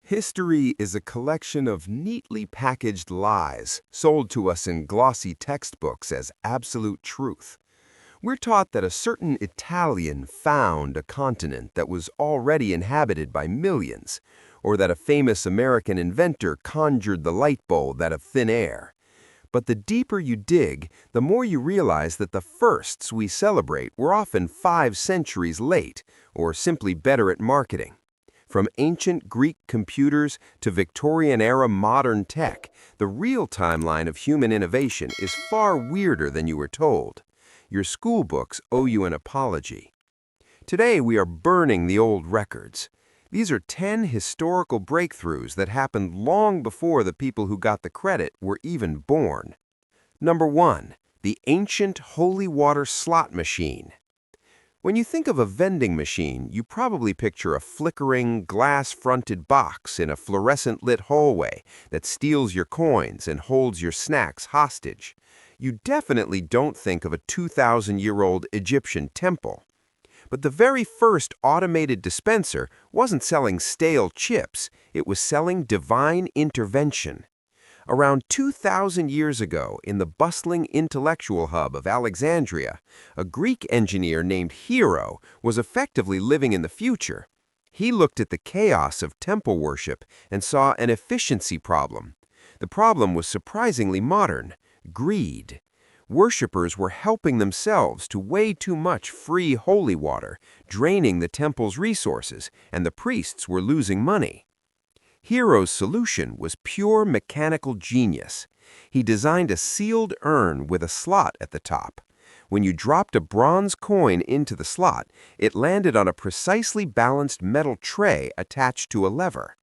History is a collection of neatly packaged lies sold to us in glossy textbooks as absolute truth. We're taught that a certain Italian found a continent that was already inhabited by millions, or that a famous American inventor conjured the light bulb out of thin air. But the deeper you dig, the more you realize that the firsts we celebrate were often 5 centuries late, or simply better at marketing. From ancient Greek computers to Victorian-era modern tech, the real timeline of human innovation is far weirder than you were told. Your school books owe you an apology. Today, we are burning the old records. These are 10 historical breakthroughs that happened long before the people who got the credit were even born. Number 1. The ancient holy water slot machine. When you think of a vending machine, you probably picture a flickering, glass-fronted box in a fluorescent-lit hallway that steals your coins and holds your snacks hostage. You definitely don't think of a 2,000-year-old Egyptian temple. But the very first automated dispenser wasn't selling stale chips, it was selling divine intervention. Around 2,000 years ago, in the bustling intellectual hub of Alexandria, a Greek engineer named Hero was effectively living in the future. He looked at the chaos of temple worship and saw an efficiency problem. The problem was surprisingly modern: greed. Worshippers were helping themselves to way too much free holy water, draining the temple's resources, and the priests were losing money. Hero's solution was pure mechanical genius. He designed a sealed urn with a slot at the top. When you dropped a bronze coin into the slot, it landed on a precisely balanced metal tray attached to a lever.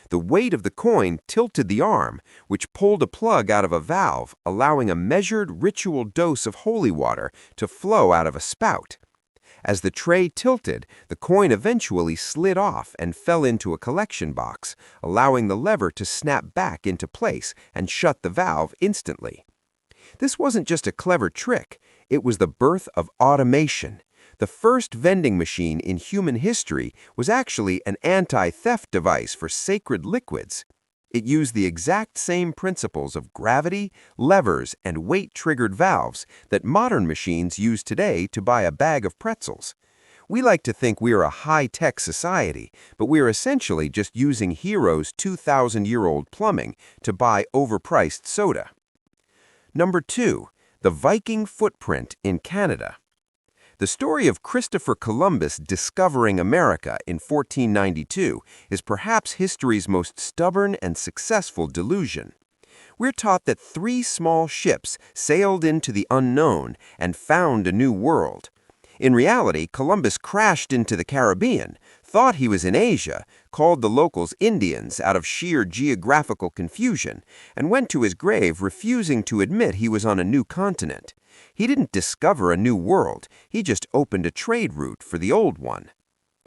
The weight of the coin tilted the arm, which pulled a plug out of a valve, allowing a measured ritual dose of holy water to flow out of a spout. As the tray tilted, the coin eventually slid off and fell into a collection box, allowing the lever to snap back into place and shut the valve instantly. This wasn't just a clever trick, it was the birth of automation. The first vending machine in human history was actually an anti-theft device for sacred liquids. It used the exact same principles of gravity, levers, and weight-triggered valves that modern machines use today to buy a bag of pretzels. We like to think we are a high-tech society, but we are essentially just using Hero's 2,000-year-old plumbing to buy overpriced soda. Number 2. The Viking footprint in Canada. The story of Christopher Columbus discovering America in 1492 is perhaps history's most stubborn and successful delusion. We're taught that 3 small ships sailed into the unknown and found a new world. In reality, Columbus crashed into the Caribbean, thought he was in Asia, called the locals Indians out of sheer geographical confusion, and went to his grave refusing to admit he was on a new continent. He didn't discover a new world, he just opened a trade route for the old one.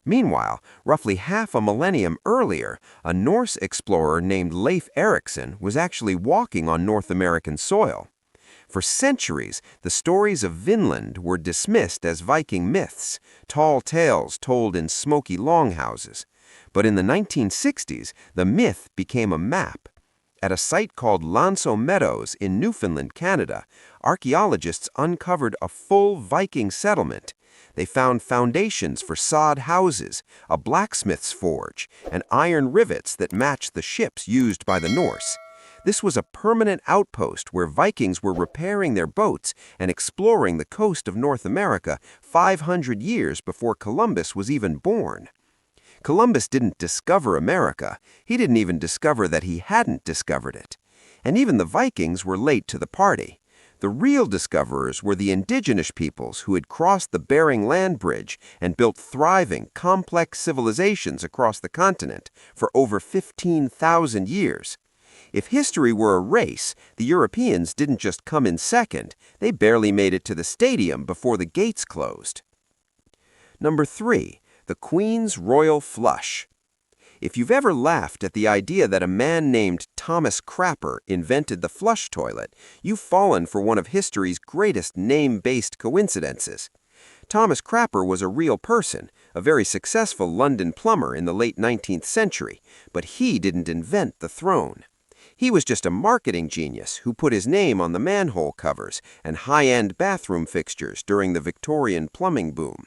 Meanwhile, roughly half a millennium earlier, a Norse explorer named Leif Erikson was actually walking on North American soil. For centuries, the stories of Vinland were dismissed as Viking myths, tall tales told in smoky longhouses. But in the 1960s, the myth became a map. At a site called Lanso Meadows in Newfoundland, Canada, archaeologists uncovered a full Viking settlement. They found foundations for sod houses, a blacksmith's forge, and iron rivets that matched the ships used by the Norse. This was a permanent outpost where Vikings were repairing their boats and exploring the coast of North America 500 years before Columbus was even born. Columbus didn't discover America. He didn't even discover that he hadn't discovered it. And even the Vikings were late to the party. The real discoverers were the indigenous peoples who had crossed the Bering Land Bridge and built thriving, complex civilizations across the continent for over 15,000 years. If history were a race, the Europeans didn't just come in second, they barely made it to the stadium before the gates closed. Number 3. The Queen's Royal Flush. If you've ever laughed at the idea that a man named Thomas Crapper invented the flush toilet, you've fallen for one of history's greatest name-based coincidences. Thomas Crapper was a real person, a very successful London plumber in the late 19th century, but he didn't invent the throne. He was just a marketing genius who put his name on the manhole covers and high-end bathroom fixtures during the Victorian plumbing boom.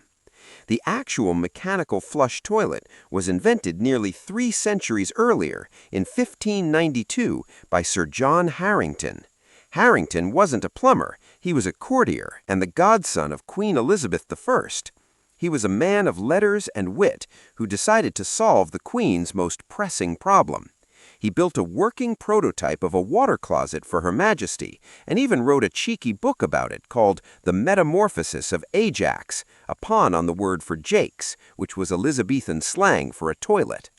The actual mechanical flush toilet was invented nearly 3 centuries earlier, in 1592, by Sir John Harrington. Harrington wasn't a plumber, he was a courtier and the godson of Queen Elizabeth I. He was a man of letters and wit who decided to solve the Queen's most pressing problem. He built a working prototype of a water closet for Her Majesty and even wrote a cheeky book about it called The Metamorphosis of Ajax, a pun on the word for Jakes, which was Elizabethan slang for a toilet.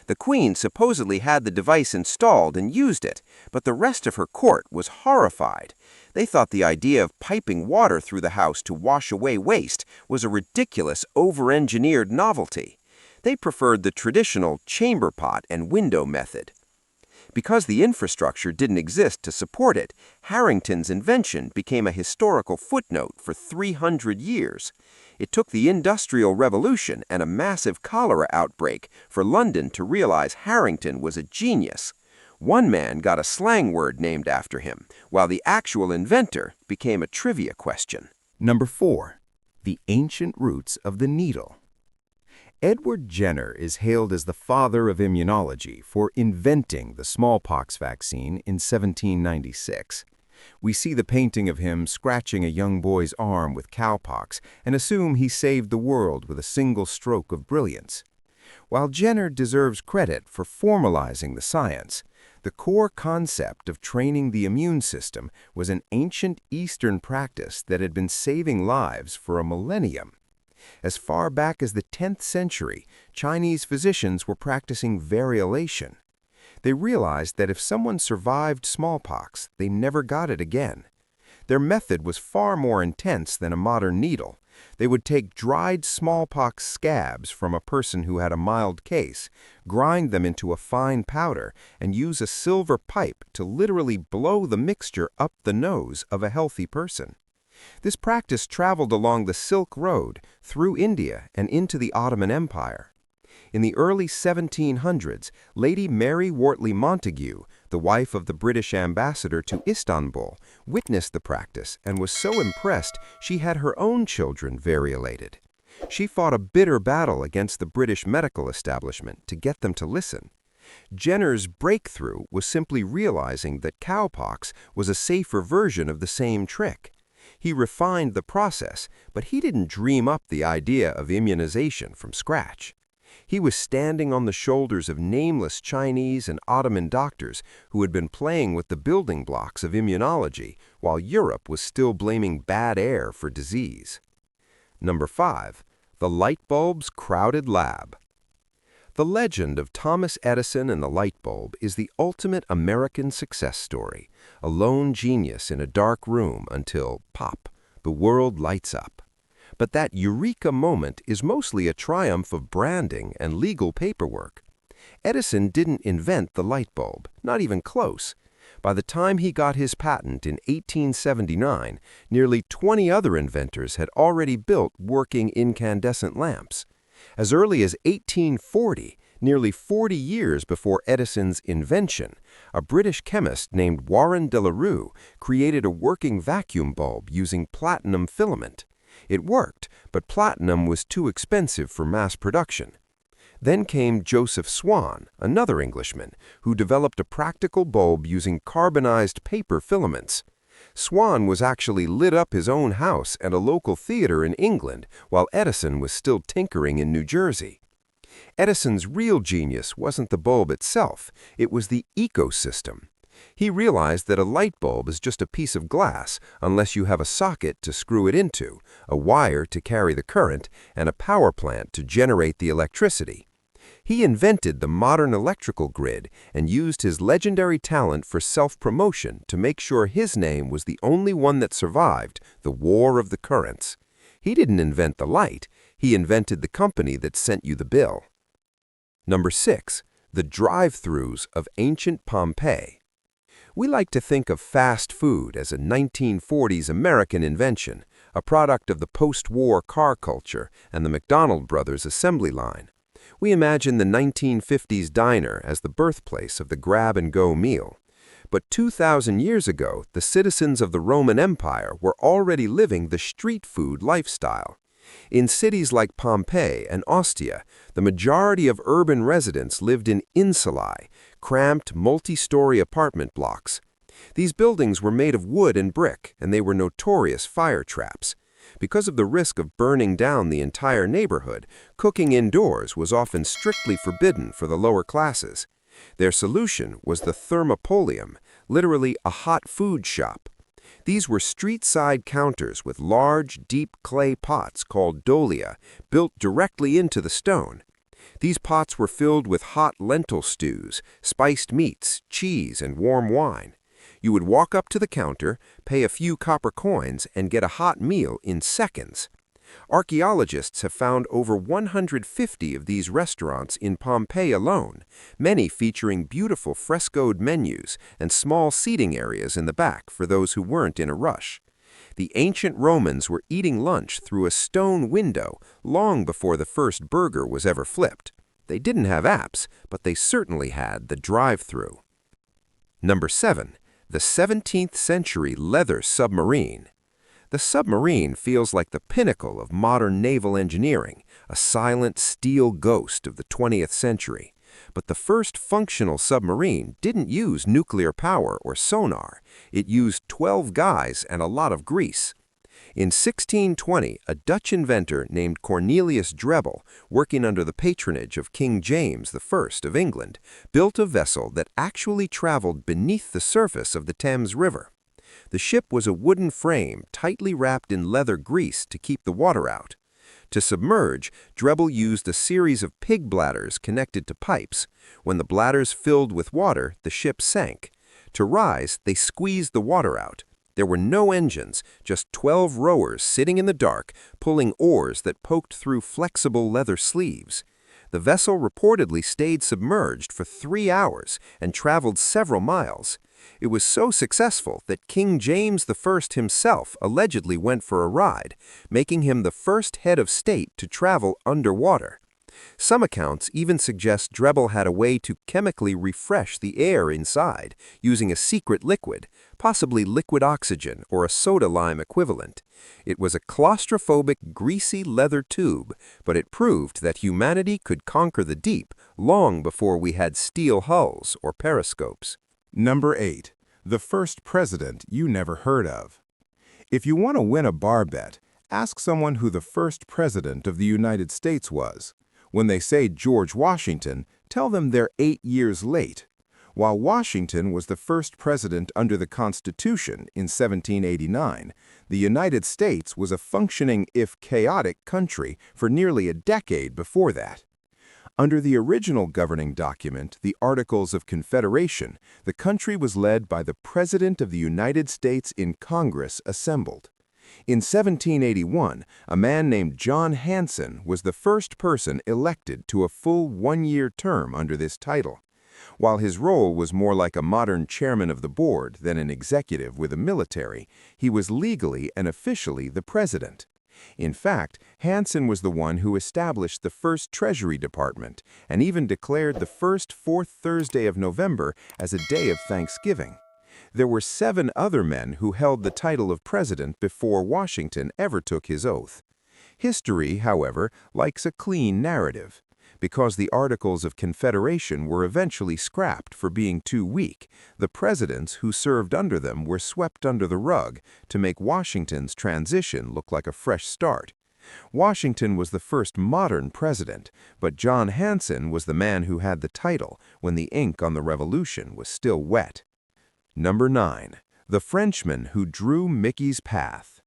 The Queen supposedly had the device installed and used it, but the rest of her court was horrified. They thought the idea of piping water through the house to wash away waste was a ridiculous, over-engineered novelty. They preferred the traditional chamber pot and window method. Because the infrastructure didn't exist to support it, Harrington's invention became a historical footnote for 300 years. It took the Industrial Revolution and a massive cholera outbreak for London to realize Harrington was a genius. One man got a slang word named after him, while the actual inventor became a trivia question. Number 4. The ancient roots of the needle. Edward Jenner is hailed as the father of immunology for inventing the smallpox vaccine in 1796. We see the painting of him scratching a young boy's arm with cowpox and assume he saved the world with a single stroke of brilliance. While Jenner deserves credit for formalizing the science, the core concept of training the immune system was an ancient Eastern practice that had been saving lives for a millennium. As far back as the 10th century, Chinese physicians were practicing variolation. They realized that if someone survived smallpox, they never got it again. Their method was far more intense than a modern needle. They would take dried smallpox scabs from a person who had a mild case, grind them into a fine powder, and use a silver pipe to literally blow the mixture up the nose of a healthy person. This practice traveled along the Silk Road, through India, and into the Ottoman Empire. In the early 1700s, Lady Mary Wortley Montagu, the wife of the British ambassador to Istanbul, witnessed the practice and was so impressed she had her own children variolated. She fought a bitter battle against the British medical establishment to get them to listen. Jenner's breakthrough was simply realizing that cowpox was a safer version of the same trick. He refined the process, but he didn't dream up the idea of immunization from scratch. He was standing on the shoulders of nameless Chinese and Ottoman doctors who had been playing with the building blocks of immunology while Europe was still blaming bad air for disease. Number 5. The light bulb's crowded lab. The legend of Thomas Edison and the light bulb is the ultimate American success story, a lone genius in a dark room until, pop, the world lights up. But that eureka moment is mostly a triumph of branding and legal paperwork. Edison didn't invent the light bulb, not even close. By the time he got his patent in 1879, nearly 20 other inventors had already built working incandescent lamps. As early as 1840, nearly 40 years before Edison's invention, a British chemist named Warren de la Rue created a working vacuum bulb using platinum filament. It worked, but platinum was too expensive for mass production. Then came Joseph Swan, another Englishman, who developed a practical bulb using carbonized paper filaments. Swan was actually lit up his own house and a local theater in England while Edison was still tinkering in New Jersey. Edison's real genius wasn't the bulb itself, it was the ecosystem. He realized that a light bulb is just a piece of glass unless you have a socket to screw it into, a wire to carry the current, and a power plant to generate the electricity. He invented the modern electrical grid and used his legendary talent for self-promotion to make sure his name was the only one that survived the War of the Currents. He didn't invent the light, he invented the company that sent you the bill. Number 6. The drive-thrus of ancient Pompeii. We like to think of fast food as a 1940s American invention, a product of the post-war car culture and the McDonald Brothers assembly line. We imagine the 1950s diner as the birthplace of the grab-and-go meal. But 2,000 years ago, the citizens of the Roman Empire were already living the street food lifestyle. In cities like Pompeii and Ostia, the majority of urban residents lived in insulae, cramped, multi-story apartment blocks. These buildings were made of wood and brick, and they were notorious fire traps. Because of the risk of burning down the entire neighborhood, cooking indoors was often strictly forbidden for the lower classes. Their solution was the thermopolium, literally a hot food shop. These were street-side counters with large, deep clay pots called dolia, built directly into the stone. These pots were filled with hot lentil stews, spiced meats, cheese, and warm wine. You would walk up to the counter, pay a few copper coins, and get a hot meal in seconds. Archaeologists have found over 150 of these restaurants in Pompeii alone, many featuring beautiful frescoed menus and small seating areas in the back for those who weren't in a rush. The ancient Romans were eating lunch through a stone window long before the first burger was ever flipped. They didn't have apps, but they certainly had the drive-thru. Number 7. The 17th century leather submarine. The submarine feels like the pinnacle of modern naval engineering, a silent steel ghost of the 20th century. But the first functional submarine didn't use nuclear power or sonar. It used 12 guys and a lot of grease. In 1620, a Dutch inventor named Cornelius Drebbel, working under the patronage of King James I of England, built a vessel that actually traveled beneath the surface of the Thames River. The ship was a wooden frame tightly wrapped in leather grease to keep the water out. To submerge, Drebbel used a series of pig bladders connected to pipes. When the bladders filled with water, the ship sank. To rise, they squeezed the water out. There were no engines, just 12 rowers sitting in the dark, pulling oars that poked through flexible leather sleeves. The vessel reportedly stayed submerged for 3 hours and traveled several miles. It was so successful that King James I himself allegedly went for a ride, making him the first head of state to travel underwater. Some accounts even suggest Drebbel had a way to chemically refresh the air inside, using a secret liquid, possibly liquid oxygen or a soda lime equivalent. It was a claustrophobic, greasy leather tube, but it proved that humanity could conquer the deep long before we had steel hulls or periscopes. Number 8. The first president you never heard of. If you want to win a bar bet, ask someone who the first president of the United States was. When they say George Washington, tell them they're 8 years late. While Washington was the first president under the Constitution in 1789, the United States was a functioning, if chaotic, country for nearly a decade before that. Under the original governing document, the Articles of Confederation, the country was led by the President of the United States in Congress assembled. In 1781, a man named John Hanson was the first person elected to a full 1-year term under this title. While his role was more like a modern chairman of the board than an executive with a military, he was legally and officially the president. In fact, Hanson was the one who established the first Treasury Department and even declared the first fourth Thursday of November as a day of Thanksgiving. There were 7 other men who held the title of president before Washington ever took his oath. History, however, likes a clean narrative. Because the Articles of Confederation were eventually scrapped for being too weak, the presidents who served under them were swept under the rug to make Washington's transition look like a fresh start. Washington was the first modern president, but John Hanson was the man who had the title when the ink on the Revolution was still wet. Number 9. The Frenchman who drew Mickey's path.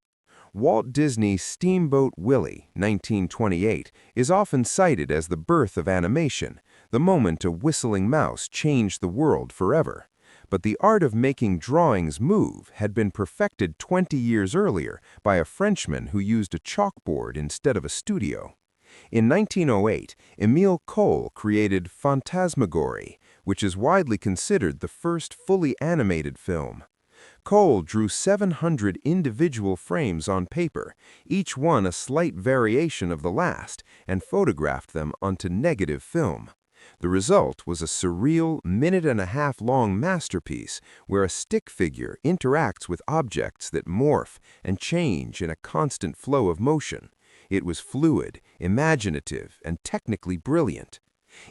Walt Disney's Steamboat Willie, 1928, is often cited as the birth of animation, the moment a whistling mouse changed the world forever. But the art of making drawings move had been perfected 20 years earlier by a Frenchman who used a chalkboard instead of a studio. In 1908, Émile Cohl created Phantasmagorie, which is widely considered the first fully animated film. Cole drew 700 individual frames on paper, each one a slight variation of the last, and photographed them onto negative film. The result was a surreal, minute-and-a-half-long masterpiece where a stick figure interacts with objects that morph and change in a constant flow of motion. It was fluid, imaginative, and technically brilliant.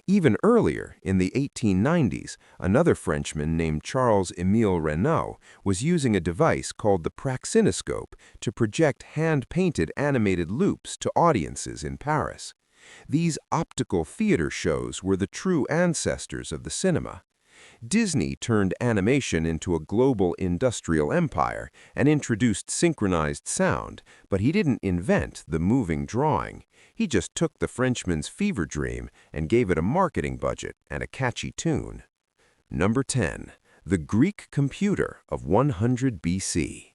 Even earlier, in the 1890s, another Frenchman named Charles-Émile Renaud was using a device called the praxinoscope to project hand-painted animated loops to audiences in Paris. These optical theater shows were the true ancestors of the cinema. Disney turned animation into a global industrial empire and introduced synchronized sound, but he didn't invent the moving drawing. He just took the Frenchman's fever dream and gave it a marketing budget and a catchy tune. Number 10. The Greek computer of 100 BC.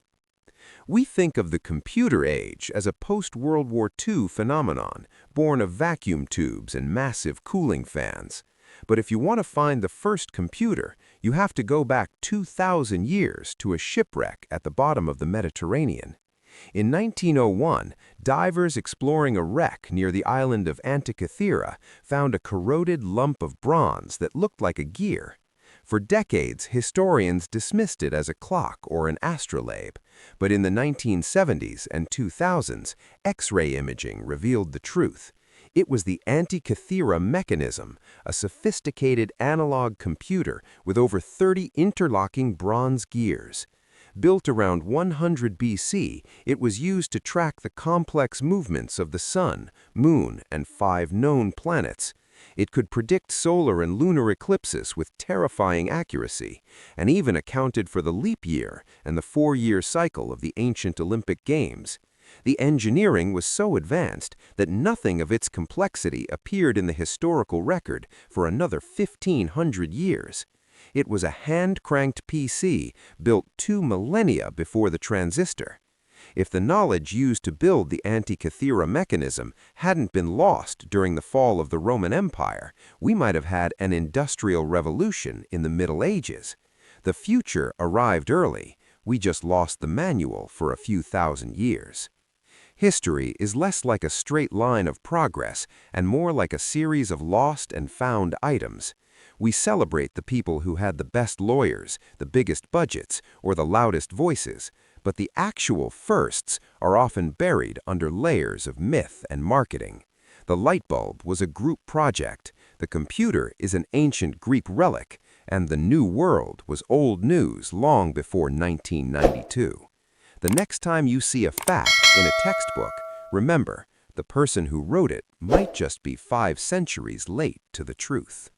We think of the computer age as a post-World War II phenomenon, born of vacuum tubes and massive cooling fans. But if you want to find the first computer, you have to go back 2,000 years to a shipwreck at the bottom of the Mediterranean. In 1901, divers exploring a wreck near the island of Antikythera found a corroded lump of bronze that looked like a gear. For decades, historians dismissed it as a clock or an astrolabe, but in the 1970s and 2000s, X-ray imaging revealed the truth. It was the Antikythera mechanism, a sophisticated analog computer with over 30 interlocking bronze gears. Built around 100 BC, it was used to track the complex movements of the Sun, Moon, and 5 known planets. It could predict solar and lunar eclipses with terrifying accuracy, and even accounted for the leap year and the 4-year cycle of the ancient Olympic Games. The engineering was so advanced that nothing of its complexity appeared in the historical record for another 1,500 years. It was a hand-cranked PC built 2 millennia before the transistor. If the knowledge used to build the Antikythera mechanism hadn't been lost during the fall of the Roman Empire, we might have had an industrial revolution in the Middle Ages. The future arrived early. We just lost the manual for a few thousand years. History is less like a straight line of progress and more like a series of lost and found items. We celebrate the people who had the best lawyers, the biggest budgets, or the loudest voices, but the actual firsts are often buried under layers of myth and marketing. The light bulb was a group project, the computer is an ancient Greek relic, and the New World was old news long before 1992. The next time you see a fact in a textbook, remember, the person who wrote it might just be 5 centuries late to the truth.